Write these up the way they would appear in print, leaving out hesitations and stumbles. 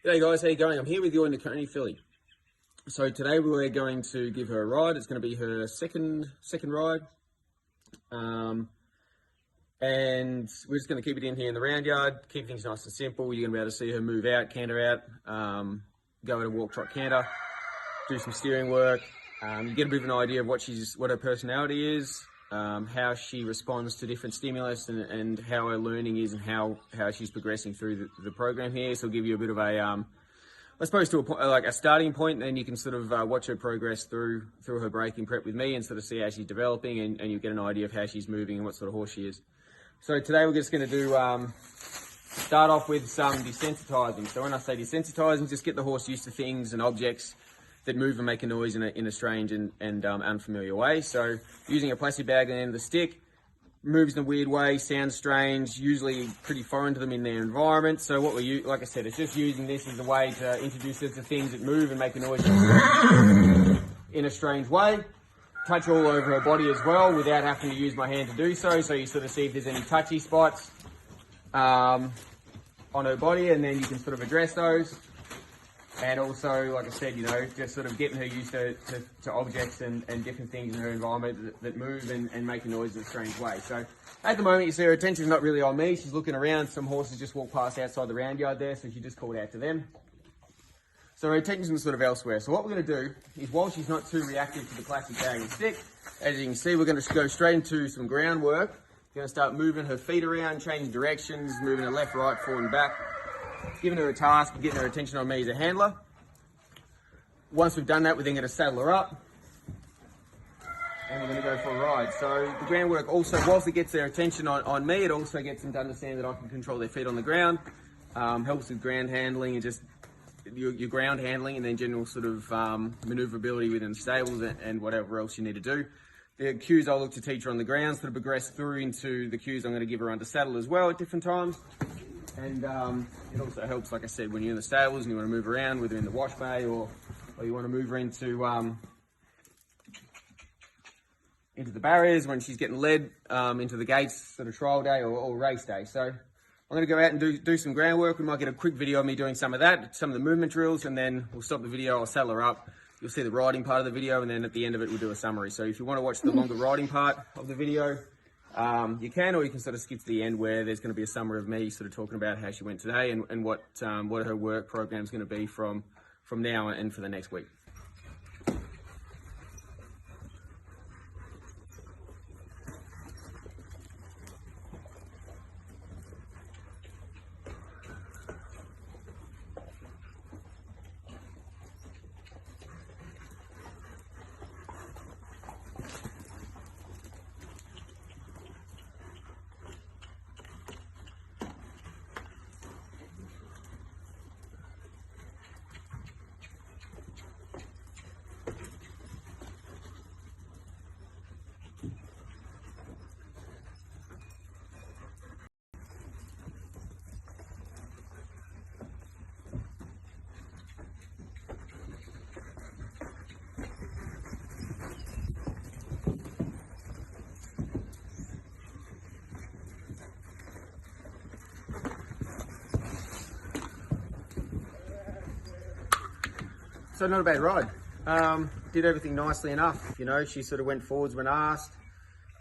G'day guys, how you going? I'm here with your Nicconi filly. So today we're going to give her a ride. It's going to be her second ride. And we're just going to keep it in here in the round yard, keep things nice and simple. You're going to be able to see her move out, canter out, go at a walk, trot, canter, do some steering work. You get a bit of an idea of what her personality is, how she responds to different stimulus, and how her learning is, and how she's progressing through the program here. So it'll give you a bit of a, I suppose, to a starting point, and then you can sort of watch her progress through her breaking prep with me and sort of see how she's developing, and you get an idea of how she's moving and what sort of horse she is. So today we're just going to do start off with some desensitizing. So when I say desensitizing, just get the horse used to things and objects that move and make a noise in a strange and unfamiliar way. So using a plastic bag on the end of the stick, moves in a weird way, sounds strange, usually pretty foreign to them in their environment. So what like I said, it's just using this as a way to introduce her to things that move and make a noise in a strange way. Touch all over her body as well without having to use my hand to do so. So you sort of see if there's any touchy spots on her body, and then you can sort of address those. And also, like I said, just sort of getting her used to objects and different things in her environment that move and make a noise in a strange way. So at the moment, you see her attention's not really on me. She's looking around. Some horses just walk past outside the round yard there, so she just called out to them. So her attention's sort of elsewhere. So what we're going to do is, while she's not too reactive to the plastic bag and stick, as you can see, we're going to go straight into some groundwork. We're going to start moving her feet around, changing directions, moving her left, right, forward and back, giving her a task of getting her attention on me as a handler. Once we've done that, we're then going to saddle her up and we're going to go for a ride. So the groundwork also, whilst it gets their attention on me, it also gets them to understand that I can control their feet on the ground. Helps with ground handling and just your ground handling, and then general sort of manoeuvrability within the stables and whatever else you need to do. The cues I'll look to teach her on the ground sort of progress through into the cues I'm going to give her under saddle as well at different times. And it also helps, like I said, when you're in the stables and you want to move around, whether in the wash bay or you want to move her into the barriers when she's getting led into the gates sort of trial day or race day. So I'm going to go out and do some groundwork. We might get a quick video of me doing some of that, some of the movement drills, and then we'll stop the video, I'll saddle her up. You'll see the riding part of the video, and then at the end of it, we'll do a summary. So if you want to watch the longer riding part of the video, you can, or you can sort of skip to the end where there's going to be a summary of me sort of talking about how she went today and what her work program is going to be from now and for the next week. So not a bad ride. Did everything nicely enough. She sort of went forwards when asked.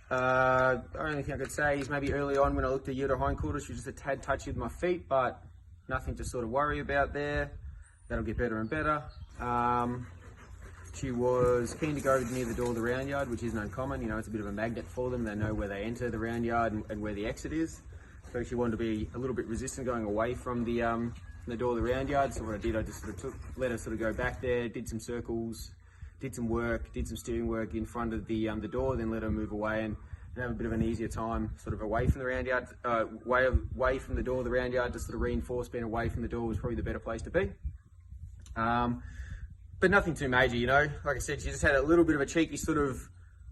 The only thing I could say is maybe early on when I looked at her hindquarters, she was just a tad touchy with my feet, but nothing to sort of worry about there. That'll get better and better. She was keen to go near the door of the round yard, which isn't uncommon. It's a bit of a magnet for them. They know where they enter the round yard and where the exit is. So she wanted to be a little bit resistant going away from the door of the round yard. So what I did, I just sort of let her sort of go back there, did some circles, did some work, did some steering work in front of the door, then let her move away and have a bit of an easier time sort of away from the round yard, away from the door of the round yard to sort of reinforce being away from the door was probably the better place to be. But nothing too major, Like I said, she just had a little bit of a cheeky sort of,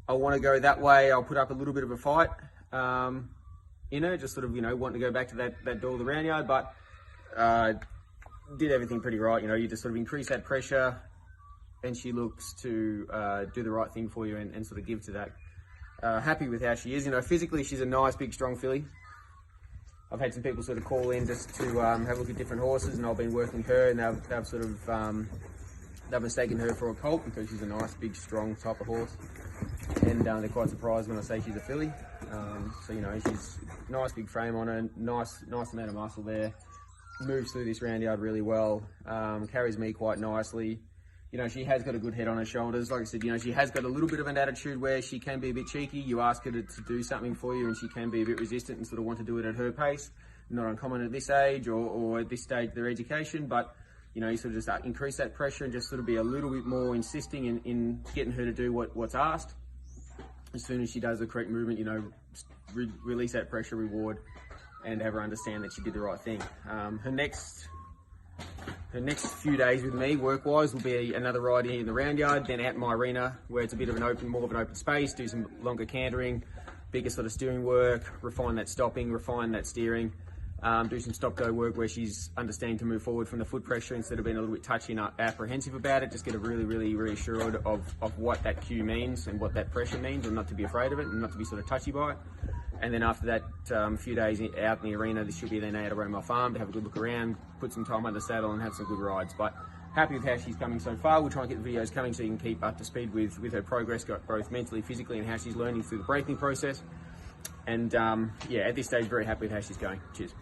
I want to go that way, I'll put up a little bit of a fight, just sort of, wanting to go back to that door of the round yard, but did everything pretty right. You just sort of increase that pressure and she looks to do the right thing for you and sort of give to that. Happy with how she is. Physically she's a nice, big, strong filly. I've had some people sort of call in just to have a look at different horses, and I've been working her, and they've sort of they've mistaken her for a colt because she's a nice, big, strong type of horse, and they're quite surprised when I say she's a filly. So you know, she's nice, big frame on her, nice amount of muscle there. Moves through this round yard really well. Carries me quite nicely. You know, she has got a good head on her shoulders. Like I said, you know, she has got a little bit of an attitude where she can be a bit cheeky. You ask her to do something for you and she can be a bit resistant and sort of want to do it at her pace. Not uncommon at this age or at this stage of their education, but, you know, you sort of just increase that pressure and just sort of be a little bit more insisting in getting her to do what's asked. As soon as she does the correct movement, you know, release that pressure, reward, and have her understand that she did the right thing. Her next few days with me, work-wise, will be another ride here in the round yard, then out in my arena, where it's a bit of more of an open space, do some longer cantering, bigger sort of steering work, refine that stopping, refine that steering, do some stop-go work where she's understanding to move forward from the foot pressure instead of being a little bit touchy and apprehensive about it. Just get her really reassured of what that cue means and what that pressure means, and not to be afraid of it and not to be sort of touchy by it. And then after that few days out in the arena, this should be then out around my farm to have a good look around, put some time on the saddle and have some good rides. But happy with how she's coming so far. We'll try and get the videos coming so you can keep up to speed with her progress, both mentally, physically, and how she's learning through the breaking process. And yeah, at this stage, very happy with how she's going. Cheers.